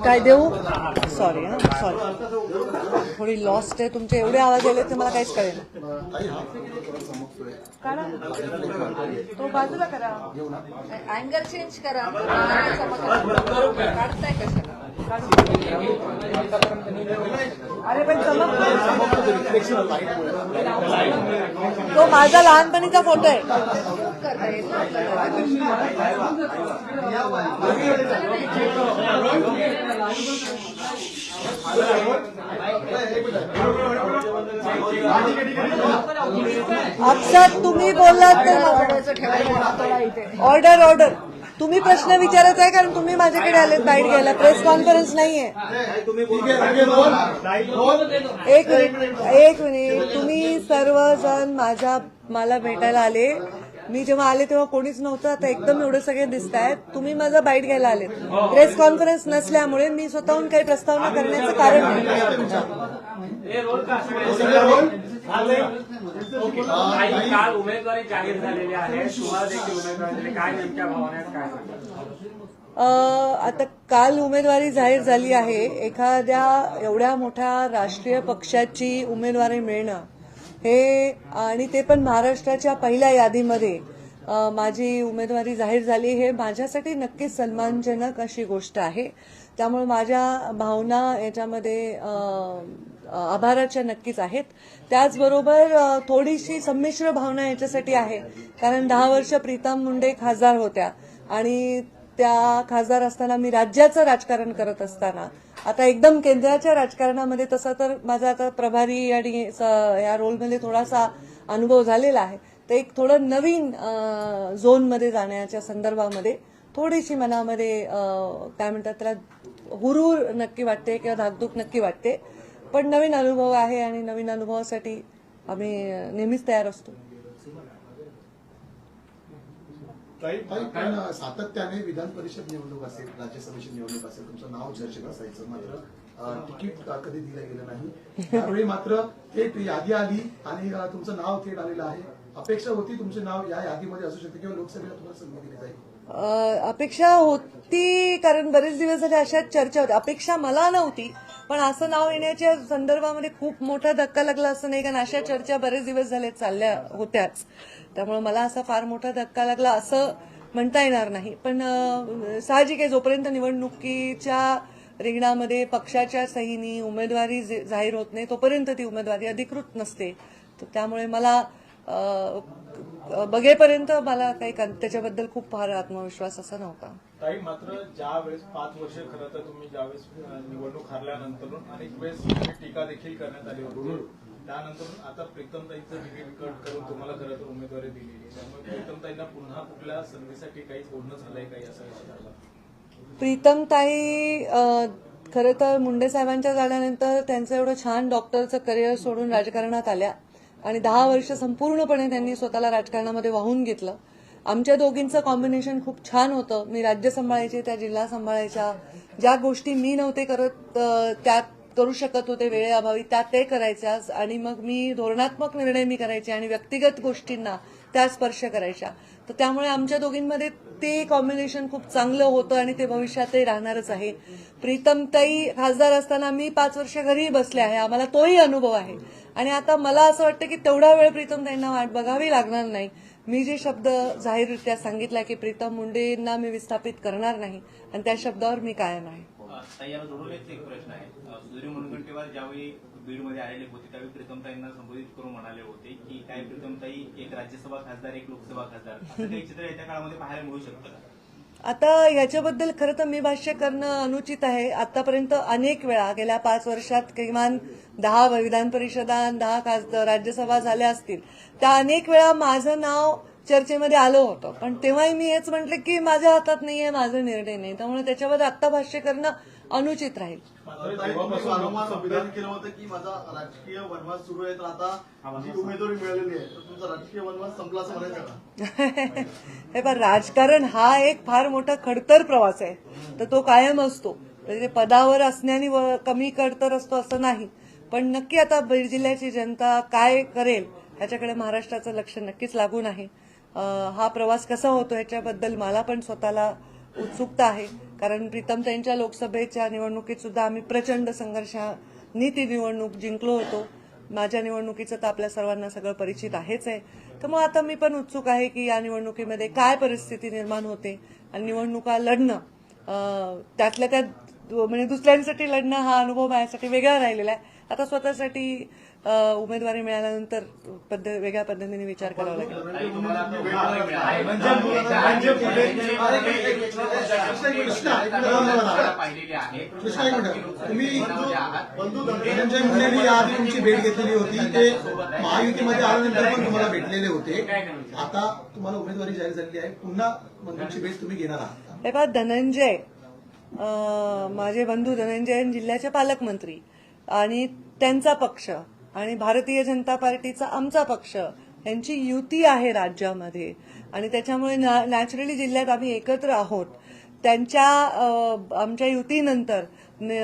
काय देऊ? Sorry sorry, थोडी लॉस्ट आहे. तुमचे एवढे आवाज आले तर मला काहीच कळेल. तो बाजूला करा, अँगल चेंज करा. काढताय कशाला? अरे पण तो माझा लहानपणीचा फोटो आहे. अक्षर तुम्ही बोललात तर ऑर्डर. तुम्ही प्रश्न विचारायचा आहे कारण तुम्ही माझ्याकडे आलेत बाईट घ्यायला. प्रेस कॉन्फरन्स नाहीये. एक मिनिट. तुम्ही सर्वजण मला भेटायला आले. मी जेव्हा आले तेव्हा कोणीच नव्हतं. आता एकदम एवढे सगळे दिसत आहेत. तुम्ही माझा बाईट घ्यायला आलेत. प्रेस कॉन्फरन्स नसल्यामुळे मी स्वतःहून काही प्रस्तावना करण्याचं कारण नाही. काल उमेदवारी जाहीर झालेली आहे. तुम्हाला देखील उमेदवारी काय नेमक्या भावना आहेत, काय सांगा? आता काल उमेदवारी जाहीर झाली आहे. एखाद्या एवढ्या मोठ्या राष्ट्रीय पक्षाची उमेदवारी मिळणं हे, आणि ते पण महाराष्ट्राच्या पहिल्या यादीमध्ये माझी उमेदवारी जाहीर झाली, हे माझ्यासाठी नक्कीच सन्मानजनक अशी गोष्ट आहे. त्यामुळे माझ्या भावना याच्यामध्ये आभाराच्या नक्कीच आहेत. त्याचबरोबर थोडीशी संमिश्र भावना याच्यासाठी आहे कारण 10 वर्ष प्रीतम मुंडे खासदार होत्या आणि त्या खासदार असताना मी राज्याचं राजकारण करत असताना आता एकदम केंद्राच्या राजकारणामध्ये, तसं तर माझा आता प्रभारी आणि या रोलमध्ये थोडासा अनुभव झालेला आहे, तर एक थोडं नवीन झोनमध्ये जाण्याच्या संदर्भामध्ये थोडीशी मनामध्ये काय म्हणतात त्याला हुरूर नक्की वाटते किंवा धाकधूक नक्की वाटते. पण नवीन अनुभव आहे आणि नवीन अनुभवासाठी आम्ही नेहमीच तयार असतो. पण सातत्याने विधान परिषद निवडणूक असेल, राज्यसभेची निवडणूक असेल, तुमचं नाव चर्चेत असायचं, मात्र तिकीट कधी दिलं गेलं नाही. त्यावेळी मात्र थेट यादी आली आणि तुमचं नाव थेट आलेलं आहे. अपेक्षा होती तुमचे नाव या यादीमध्ये असू शकते किंवा लोकसभेला तुम्हाला संधी दिली जाईल? अपेक्षा होती कारण बरेच दिवस झाले अशाच चर्चा होत्या. अपेक्षा मला नव्हती, पण असं नाव येण्याच्या संदर्भामध्ये खूप मोठा धक्का लागला असं नाही, कारण अशा चर्चा बरेच दिवस झाले चालल्या होत्याच. त्यामुळे मला असा फार मोठा धक्का लागला असं म्हणता येणार नाही. पण साहजिक आहे, जोपर्यंत निवडणुकीच्या रिंगणामध्ये पक्षाच्या सहीनी उमेदवारी जाहीर होत नाही तोपर्यंत ती उमेदवारी अधिकृत नसते. तर त्यामुळे मला बघेपर्यंत मला काही त्याच्याबद्दल खूप फार आत्मविश्वास असा नव्हता. ताई, मात्र ज्या वेळेस 5 वर्ष खरं तर तुम्ही ज्यावेळेस निवडणूक हारल्यानंतर अनेक वेळेस टीका देखील करण्यात आली होती. त्यानंतर आता प्रीतमताईंचं तिकीट कट करून तुम्हाला खरं तर उमेदवारी दिलेली, त्यामुळे प्रीतमताईंना पुन्हा कुठल्या संधीसाठी काही बोलणं झालंय काही असं विचारलं? प्रीतमताई खरं तर मुंडे साहेबांच्या झाल्यानंतर त्यांचं एवढं छान डॉक्टरचं करिअर सोडून राजकारणात आल्या आणि 10 वर्ष संपूर्णपणे त्यांनी स्वतःला राजकारणामध्ये वाहून घेतलं. आमच्या दोघींचं कॉम्बिनेशन खूप छान होतं. मी राज्य सांभाळायचे, त्या जिल्हा सांभाळायच्या. ज्या गोष्टी मी नव्हते करत त्या करू शकत होते वेळेअभावी, त्या ते करायच्या आणि मग मी धोरणात्मक निर्णय मी करायचे आणि व्यक्तिगत गोष्टींना त्या स्पर्श करायच्या. तर त्यामुळे आमच्या दोघींमध्ये ते कॉम्बिनेशन खूप चांगलं होतं आणि ते भविष्यातही राहणारच आहे. प्रीतमताई खासदार असताना मी 5 वर्ष घरी बसले आहे, आम्हाला तोही अनुभव आहे आणि आता मला असं वाटतं की तेवढा वेळ प्रीतमताईंना वाट बघावी लागणार नाही. मी जे शब्द जाहीररित्या सांगितला की प्रीतम मुंडेंना मी विस्थापित करणार नाही आणि त्या शब्दावर मी कायम आहे. याला जोडून एक प्रश्न आहे. सुधीर मुनगंटीवार ज्यावेळी बीडमध्ये आलेले होते त्यावेळी प्रीतमताईंना संबोधित करून म्हणाले होते की काय प्रीतमताई एक राज्यसभा खासदार, एक लोकसभा खासदार, असं काही चित्र येत्या काळामध्ये पाहायला मिळू शकतं का? आता याच्याबद्दल खरं तर मी भाष्य करणं अनुचित आहे. आतापर्यंत अनेक वेळा गेल्या 5 वर्षात किमान 10 विधान परिषदा, 10 राज्यसभा झाल्या असतील. त्या अनेक वेळा माझं नाव चर्चेमध्ये आलं होतं, पण तेव्हाही मी हेच म्हटलं की माझ्या हातात नाहीये, माझा निर्णय नाही. त्यामुळे त्याच्याबद्दल आत्ता भाष्य करणं अनुचित राहील. मात्र ताई, तुम्ही जेव्हापासून वारंवार लोकसभेत विधान केलं होतं की माझा राजकीय वनवास सुरू आहे, तर आता जी उमेदवारी मिळालेली आहे तर तुमचा राजकीय वनवास संपला असं म्हणायचं का? हे पण राजकारण हा एक फार मोठा खडतर प्रवास आहे, तर तो कायम असतो. म्हणजे पदावर असण्याने कमी खडतर असतो असं नाही, पण नक्की आता बीड जिल्ह्याची जनता काय करेल ह्याच्याकडे महाराष्ट्राचं लक्ष नक्कीच लागून आहे. हा प्रवास कसा होतो ह्याच्याबद्दल मला पण स्वतःला उत्सुकता आहे, कारण प्रीतमताईंच्या लोकसभेच्या निवडणुकीत सुद्धा आम्ही प्रचंड संघर्षाने ती निवडणूक जिंकलो होतो. माझ्या निवडणुकीचं तर आपल्या सर्वांना सगळं परिचित आहेच आहे. तर मग आता मी पण उत्सुक आहे की या निवडणुकीमध्ये काय परिस्थिती निर्माण होते आणि निवडणुका लढणं त्यातल्या त्यात म्हणजे दुसऱ्यांसाठी लढणं हा अनुभव माझ्यासाठी वेगळा राहिलेला आहे. आता स्वतःसाठी उमेदवारी मिळाल्यानंतर वेगळ्या पद्धतीने विचार करावा लागेल. ताई, तुम्हाला आता उमेदवारी मिळाली. पाहिलेली आहे. कृष्णा, एक मिनिट. तुम्ही बंधू धनंजय मुंडेंनी याआधी तुमची भेट घेतलेली होती, ते महायुतीमध्ये आल्यानंतर पण तुम्हाला भेटलेले होते. आता तुम्हाला उमेदवारी जाहीर झालेली आहे, पुन्हा बंधूंची भेट तुम्ही घेणार आहात. हे पहा, धनंजय माझे बंधू धनंजय जिल्ह्याचे पालकमंत्री आणि त्यांचा पक्ष आणि भारतीय जनता पार्टीचा आमचा पक्ष यांची युती आहे राज्यामध्ये आणि त्याच्यामुळे नॅचरली जिल्ह्यात आम्ही एकत्र आहोत. त्यांच्या आमच्या युतीनंतर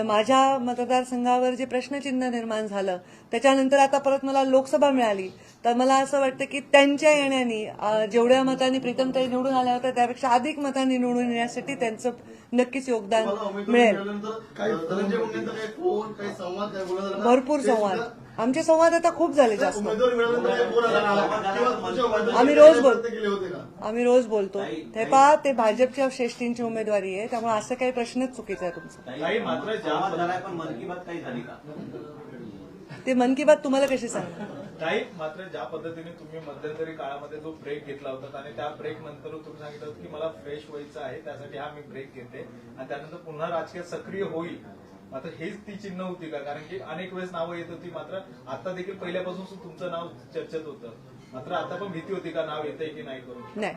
माझ्या मतदारसंघावर जे प्रश्नचिन्ह निर्माण झालं त्याच्यानंतर आता परत मला लोकसभा मिळाली, तर मला असं वाटतं की त्यांच्या येण्याने जेवढ्या मतांनी प्रीतमताई निवडून आल्या होत्या त्यापेक्षा अधिक मतांनी निवडून येण्यासाठी त्यांचं नक्कीच योगदान तुम्हाला उमेदवारी मिळेल. मिळाल्यानंतर धनंजय मुंडेंचा काही फोन, काही संवाद, काही बोलणं झालं? भरपूर ते संवाद, सुद्धा- आमचे संवाद आता खूप झाले जास्त. उमेदवारी मिळाल्यानंतर काही फोन आला का? किंवा तुमच्या उमेदवारीचे आम्ही रोज काही बोल- प्रयत्न केले होते का? आम्ही रोज बोलतो. हे पहा, ते भाजपच्या श्रेष्ठींची उमेदवारी आहे, त्यामुळे असं काही प्रश्नच चुकीचा आहे तुमचा. ताई, मात्र ज्या पण मन की बात काही झाली का? ते मन की बात तुम्हाला कशी सांगणार? ताई, मात्र ज्या पद्धतीने तुम्ही मध्यंतरी काळामध्ये जो ब्रेक घेतला होता आणि त्या ब्रेक नंतर तुम्ही सांगितलं होतं की मला फ्रेश व्हायचं आहे, त्यासाठी हा मी ब्रेक घेते आणि त्यानंतर पुन्हा राजकीय सक्रिय होईल. मात्र हेच ती चिन्ह होती का? कारण की अनेक वेळेस नावं येत होती, मात्र आता देखील पहिल्यापासून तुमचं नाव चर्चेत होतं, मात्र आता पण भीती होती का नाव येतंय की नाही करून? नाही,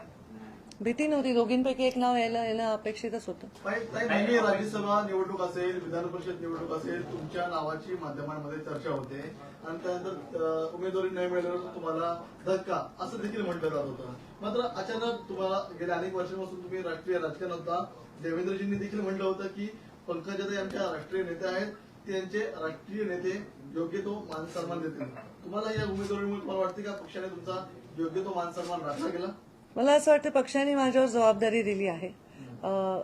भीती नव्हती. दोघींपैकी एक नाव येणं अपेक्षितच होतं. ताई, नेहमी राज्यसभा निवडणूक असेल, विधान परिषद निवडणूक असेल, तुमच्या नावाची माध्यमांमध्ये चर्चा होते आणि त्यानंतर उमेदवारी नाही मिळाल्यावर तुम्हाला धक्का असं देखील म्हटलं जात होतं. मात्र अचानक तुम्हाला गेल्या अनेक वर्षांपासून तुम्ही राष्ट्रीय राजकारणात होता. देवेंद्रजींनी देखील म्हटलं होतं की पंकजाताई आमच्या राष्ट्रीय नेते आहेत, त्यांचे राष्ट्रीय नेते योग्य तो मान सन्मान देतील. तुम्हाला या उमेदवारीमुळे तुम्हाला वाटते का पक्षाने तुमचा योग्य तो मान सन्मान राखला गेला? मला असं वाटतं पक्षाने माझ्यावर जबाबदारी दिली आहे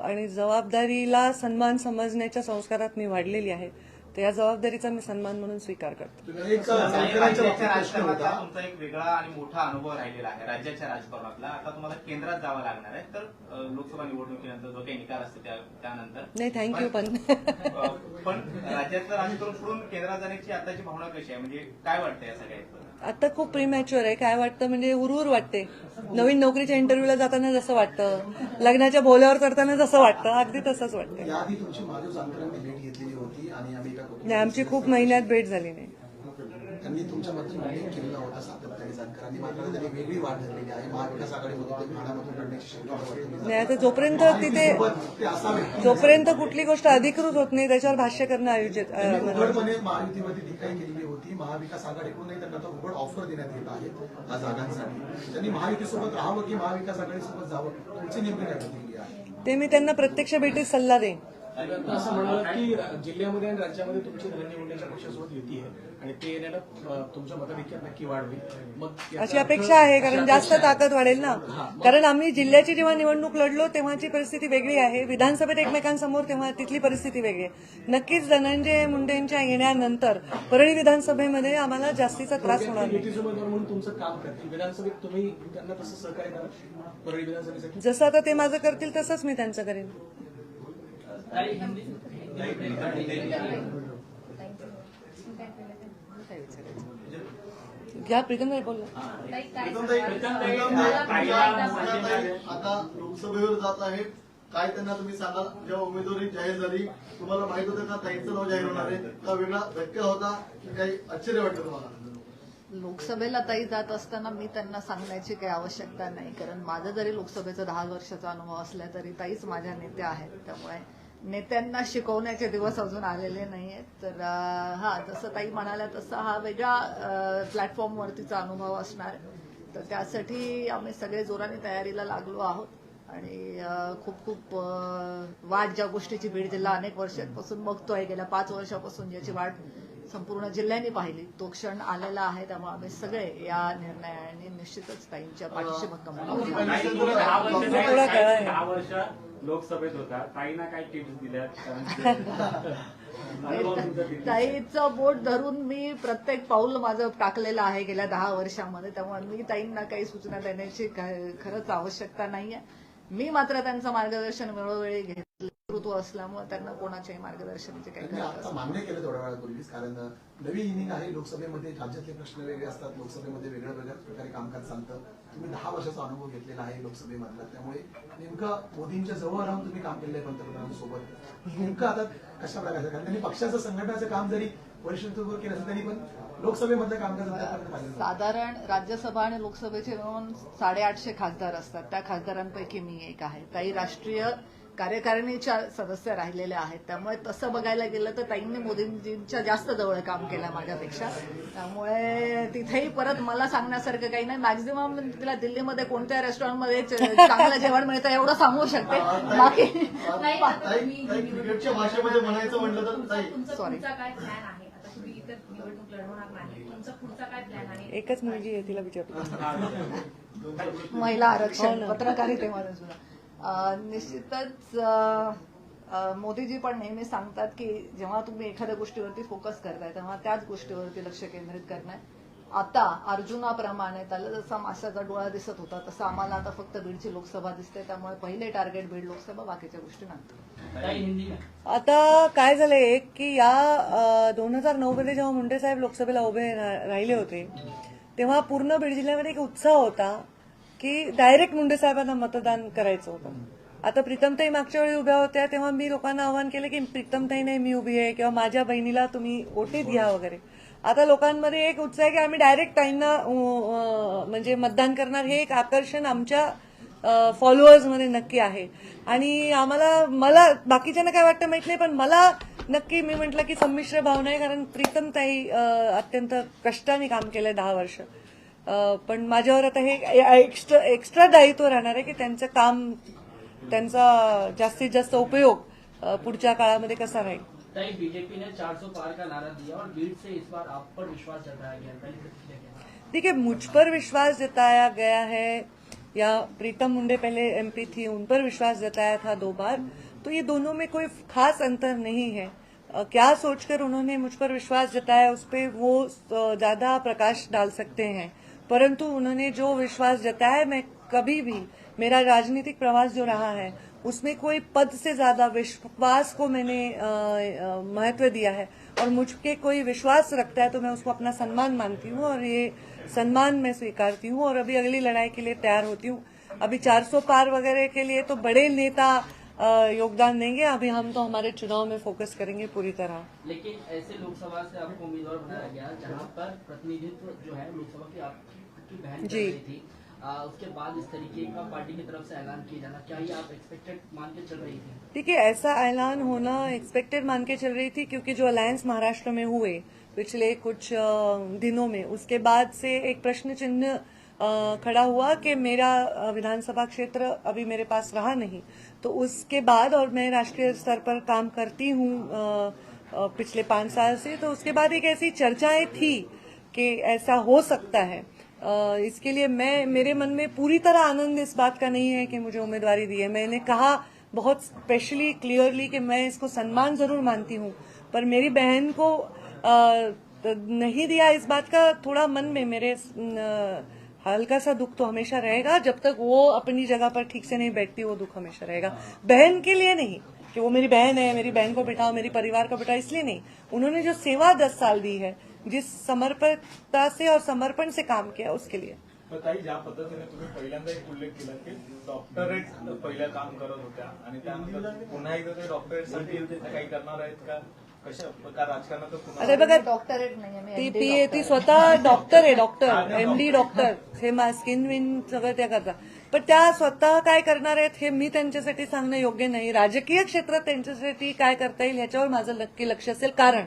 आणि जबाबदारीला सन्मान समजण्याच्या संस्कारात मी वाढलेली आहे, तर या जबाबदारीचा मी सन्मान म्हणून स्वीकार करतो. एक जाणकारांच्या बाबतीत राज्याच्या प्रश्न राजकारणातला होता. तुमचा एक वेगळा आणि मोठा अनुभव राहिलेला आहे राज्याच्या राजकारणातला. आता तुम्हाला केंद्रात जावं लागणार आहे, तर लोकसभा निवडणुकीनंतर जो काही निकाल असतो त्यानंतर नाही, थँक्यू. पण राज्यातलं राजकारण सोडून केंद्रात जाण्याची आताची भावना कशी आहे? म्हणजे काय वाटतं या सगळ्यात? आता खूप प्रीमॅच्युअर आहे. काय वाटतं म्हणजे हुरहुर वाटते. नवीन नोकरीच्या इंटरव्ह्यूला जाताना जसं वाटतं, लग्नाच्या बोल्यावर चढताना जसं वाटतं, अगदी तसंच वाटतं. याआधी तुमची महादेव जानकरांनी भेट घेतलेली होती आणि आम्ही एका नाही, आमची खूप महिन्यात भेट झाली नाही. त्यांनी तुमच्याबद्दल उल्लेख केलेला होता सातत्याने जानकरांनी, मात्र त्यांनी वेगळी वाट धरलेली आहे. महाविकास आघाडीमध्ये ते ठाण्यामधून लढण्याची शक्यता वर्तवली नाही, आता जोपर्यंत तिथे ते असावे. जोपर्यंत कुठली गोष्ट अधिकृत होत नाही त्याच्यावर भाष्य करणं आयोजित त्यांनी उघडपणे महायुतीवरती टीका केलेली होती. महाविकास आघाडीकडूनही त्यांना आता उघड ऑफर देण्यात येत आहे या जागांसाठी. त्यांनी महायुतीसोबत राहावं की महाविकास आघाडीसोबत जावं, तुमची नेमकी काय प्रतिक्रिया आहे? ते मी त्यांना प्रत्यक्ष भेटीत सल्ला देईन. आता असं म्हणाला की जिल्ह्यामध्ये आणि राज्यामध्ये तुमची धनंजय मुंडेंच्या पक्षासोबत युती आहे आणि ते येण्याला तुमच्या मताधिक्यात नक्की वाढ होईल. मग याचा अशी अर्थ- अपेक्षा आहे, कारण जास्त ताकद वाढेल ना. कारण आम्ही जिल्ह्याची जेव्हा निवडणूक लढलो तेव्हाची परिस्थिती वेगळी आहे, विधानसभेत एकमेकांसमोर तेव्हा तिथली परिस्थिती वेगळी आहे. नक्कीच धनंजय मुंडेंच्या येण्यानंतर परळी विधानसभेमध्ये आम्हाला जास्तीचा त्रास होणार नाही. युतीचे उमेदवार म्हणून तुमचं काम करतील. विधानसभेत तुम्ही त्यांना तसं सहकार्य करा परळी विधानसभेसाठी. जसं आता ते माझं करतील तसंच मी त्यांचं करेन. घ्या, प्रीतमताई बोलला. आता लोकसभेवर जात आहेत, काय त्यांना तुम्ही सांगाल? जेव्हा उमेदवारी जाहीर झाली तुम्हाला माहित होतं का ताईंचं नाव जाहीर होणार आहे? का वेगळा धक्का होता की काही आश्चर्य वाटलं तुम्हाला? लोकसभेला ताई जात असताना मी त्यांना सांगण्याची काही आवश्यकता नाही, कारण माझा जरी लोकसभेचा 10 वर्षाचा अनुभव असला तरी ताईच माझ्या नेत्या आहेत. त्यामुळे नेत्यांना शिकवण्याचे दिवस अजून आलेले नाहीयेत. तर हा, जसं ताई म्हणाल्या तसा हा वेगळा प्लॅटफॉर्मवरतीचा अनुभव असणार आहे. तर त्यासाठी आम्ही सगळे जोराने तयारीला लागलो आहोत आणि खूप खूप वाट ज्या गोष्टीची बीड जिल्हा अनेक वर्षांपासून बघतोय, गेल्या 5 वर्षापासून ज्याची वाट संपूर्ण जिल्ह्याने पाहिली, तो क्षण आलेला आहे. त्यामुळे आम्ही सगळे या निर्णयाने निश्चितच ताईंच्या पाठीशी भक्कम आहोत. ताई, तुम्ही 10 वर्ष लोकसभेत होता, ताईंना काय टिप्स दिल्या? अनुभव तुमचा किती? ताईचं बोट धरून मी प्रत्येक पाऊल माझं टाकलेलं आहे गेल्या 10 वर्षामध्ये. त्यामुळे मी ताईंना काही सूचना देण्याची खरंच आवश्यकता नाहीये. मी मात्र त्यांचं मार्गदर्शन वेळोवेळी घेतलं. नेतृत्व असल्यामुळे त्यांना कोणाच्याही मार्गदर्शनाची काही त्यांनी गरज आता मान्य केलं थोड्या वेळापूर्वीच, कारण नवी इनिंग आहे लोकसभेमध्ये. राज्यातले प्रश्न वेगळे असतात, लोकसभेमध्ये वेगळ्या वेगळ्या प्रकारे कामकाज चालतं. तुम्ही 10 वर्षाचा अनुभव घेतलेला आहे लोकसभेमधला, त्यामुळे नेमकं मोदींच्या जवळ राहून तुम्ही काम केलंय पंतप्रधानांसोबत. नेमकं आता कशा प्रकारचं, कारण त्यांनी पक्षाचं संघटनाचं काम जरी वरिष्ठत्वावर केलं असेल तरी पण लोकसभेमधलं कामकाज आतापर्यंत पाहिलं. साधारण राज्यसभा आणि लोकसभेचे मिळून 850 खासदार असतात. त्या खासदारांपैकी मी एक आहे. ताई राष्ट्रीय कार्यकारिणीच्या सदस्य राहिलेल्या आहेत. त्यामुळे तसं बघायला गेलं तर ताईंनी मोदींजींच्या जास्त जवळ काम केलं माझ्यापेक्षा. त्यामुळे तिथेही परत मला सांगण्यासारखं काही नाही. मॅक्झिमम तिला दिल्लीमध्ये कोणत्या रेस्टॉरंटमध्ये चांगलं जेवण मिळतं एवढं सांगू शकते. बाकी क्रिकेटच्या भाषेमध्ये म्हणायचं म्हटलं तर ताई, Sorry. तुमचा काय प्लॅन आहे? आता तुम्ही इतर निवडणूक लढवणार नाही, तुमचा पुढचा काय प्लॅन आहे? एकच मुलगी आहे, तिला विचारतो. महिला आरक्षण, पत्रकारितेमध्ये सुद्धा निश्चितच मोदीजी पण नेहमी सांगतात की जेव्हा तुम्ही एखाद्या गोष्टीवरती फोकस करताय तेव्हा त्याच गोष्टीवरती लक्ष केंद्रित करणं. आता अर्जुनाप्रमाणे त्याला जसा माशाचा डोळा दिसत होता तसं आम्हाला आता फक्त बीडची लोकसभा दिसते. त्यामुळे पहिले टार्गेट बीड लोकसभा, बाकीच्या गोष्टी नंतर. आता काय झालंय की या 2009 मध्ये जेव्हा मुंडे साहेब लोकसभेला उभे राहिले होते तेव्हा पूर्ण बीड जिल्ह्यामध्ये एक उत्साह होता की डायरेक्ट मुंडे साहेबांना मतदान करायचं होतं. आता प्रीतमताई मागच्या वेळी उभ्या होत्या तेव्हा मी लोकांना आवाहन केलं की प्रीतमताई नाही मी उभी आहे किंवा माझ्या बहिणीला तुम्ही वोटीत घ्या वगैरे. आता लोकांमध्ये एक उत्साह आहे की आम्ही डायरेक्ट ताईंना म्हणजे मतदान करणार. हे एक आकर्षण आमच्या फॉलोअर्समध्ये नक्की आहे. आणि मला बाकीच्यांना काय वाटतं माहित नाही, पण मला नक्की मी म्हटलं की संमिश्र भावना आहे. कारण प्रीतमताई अत्यंत कष्टाने काम केलंय 10 वर्ष. पण माझ्यावर आता हे एक्स्ट्रा दायित्व राहणार आहे की त्यांचं काम, त्यांचा जास्तीत जास्त उपयोग पुढच्या काळामध्ये कसा राहील. बीजेपी ने 400 पार का नारा दिया और बीड से इस बार आप पर विश्वास जताया गया. देखिए, मुझ पर विश्वास जताया गया है या प्रीतम मुंडे पहले एमपी थी, उन पर विश्वास जताया था 2 बार. तो ये दोनों में कोई खास अंतर नहीं है. क्या सोचकर उन्होंने मुझ पर विश्वास जताया उस पर वो ज्यादा प्रकाश डाल सकते हैं. परंतु उन्होंने जो विश्वास जताया, मैं कभी भी, मेरा राजनीतिक प्रवास जो रहा है उसमें कोई पद से ज्यादा विश्वास को मैंने महत्व दिया है. और मुझके कोई विश्वास रखता है तो मैं उसको अपना सम्मान मानती हूँ और ये सम्मान मैं स्वीकारती हूँ और अभी अगली लड़ाई के लिए तैयार होती हूँ. अभी 400 पार वगैरह के लिए तो बड़े नेता योगदान देंगे. अभी हम तो हमारे चुनाव में फोकस करेंगे पूरी तरह. लेकिन ऐसे लोकसभा से आपको उम्मीदवार बनाया गया जहां पर प्रतिनिधित्व जो है लोकसभा की आपकी बहन कर रही थी, उसके बाद इस तरीके का पार्टी की तरफ से ऐलान किया जाना, क्या ये आप एक्सपेक्टेड मान के चल रही थी? देखिए, ऐसा ऐलान होना एक्सपेक्टेड मान के चल रही थी क्योंकि जो अलायंस महाराष्ट्र में हुए पिछले कुछ दिनों में, उसके बाद से एक प्रश्न चिन्ह खड़ा हुआ कि मेरा विधानसभा क्षेत्र अभी मेरे पास रहा नहीं. तो उसके बाद, और मैं राष्ट्रीय स्तर पर काम करती हूँ पिछले 5 साल से, तो उसके बाद एक ऐसी चर्चाएं थी कि ऐसा हो सकता है. इसके लिए मेरे मन में पूरी तरह आनंद इस बात का नहीं है कि मुझे उम्मीदवारी दी है. मैंने कहा बहुत स्पेशली क्लियरली कि मैं इसको सम्मान जरूर मानती हूँ, पर मेरी बहन को नहीं दिया, इस बात का थोड़ा मन में मेरे हल्का सा दुख तो हमेशा रहेगा. जब तक वो अपनी जगह पर ठीक से नहीं बैठती वो दुख हमेशा रहेगा. बहन के लिए नहीं कि वो मेरी बहन है, मेरी बहन को बिठाओ, मेरी परिवार को बिठाओ, इसलिए नहीं. उन्होंने जो सेवा 10 साल दी है, जिस समर्पणता से और समर्पण से काम किया, उसके लिए. ताई, ज्या पद्धतीने तुम्ही पहिल्यांदा एक उल्लेख केला की डॉक्टरेट पहिलं काम करत होत्या आणि त्यानंतर पुन्हा एकदा ते डॉक्टरेटसाठी काही करणार आहेत का? कशा प्रकार राजकारणात पुन्हा? अरे बघा, डॉक्टरेट नाही, ती स्वतः डॉक्टर आहे, डॉक्टर, MD डॉक्टर. हे स्किन विन सगळं त्या करतात. पण त्या स्वतः काय करणार आहेत हे मी त्यांच्यासाठी सांगणं योग्य नाही. राजकीय क्षेत्रात त्यांच्यासाठी काय करता येईल ह्याच्यावर माझं नक्की लक्ष असेल, कारण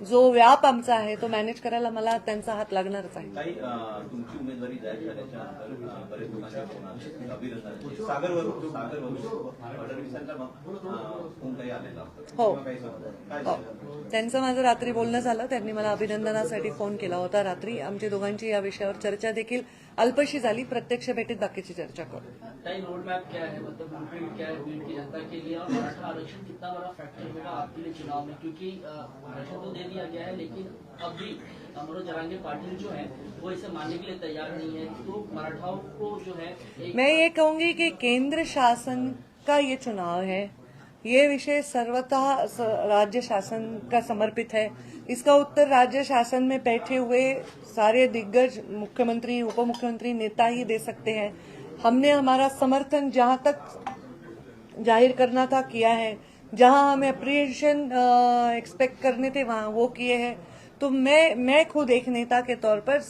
जो व्याप आमचा आहे तो मॅनेज करायला मला त्यांचा हात लागणारच आहे. ताई, तुमची उमेदवारी जाहीर झाल्याच्या नंतर बरेच लोकांचे फोन आले अभिनंदन सागरवरून फडणवीसांचा फोन काही आलेला हो. काही सांगता? काय हो, त्यांचं माझं रात्री बोलणं झालं. त्यांनी मला अभिनंदनासाठी फोन केला होता रात्री. आमची दोघांची या विषयावर चर्चा देखील अल्पशी झाली. प्रत्यक्ष भेटीत बाकीची चर्चा करू. रोड मैप क्या है, मतलब ब्लूप्रिंट क्या है बीड की जनता के लिए, और मराठा आरक्षण कितना बड़ा फैक्टर होगा आपके लिए चुनाव में, क्योंकि आरक्षण तो दे दिया गया है लेकिन अब भी मनोज जरांगे पाटिल जो है वो इसे मानने के लिए तैयार नहीं है, तो मराठाओं को जो है मैं ये कहूंगी कि केंद्र शासन का ये चुनाव है, ये विषय सर्वतः राज्य शासन का समर्पित है. इसका उत्तर राज्य शासन में बैठे हुए सारे दिग्गज मुख्यमंत्री, उप मुख्यमंत्री, नेता ही दे सकते हैं. हमने हमारा समर्थन जहां तक जाहिर करना था किया है, जहां हमें अप्रिशिएशन एक्सपेक्ट करने थे वहां वो किए हैं. तो मैं खुद एक नेता के तौर पर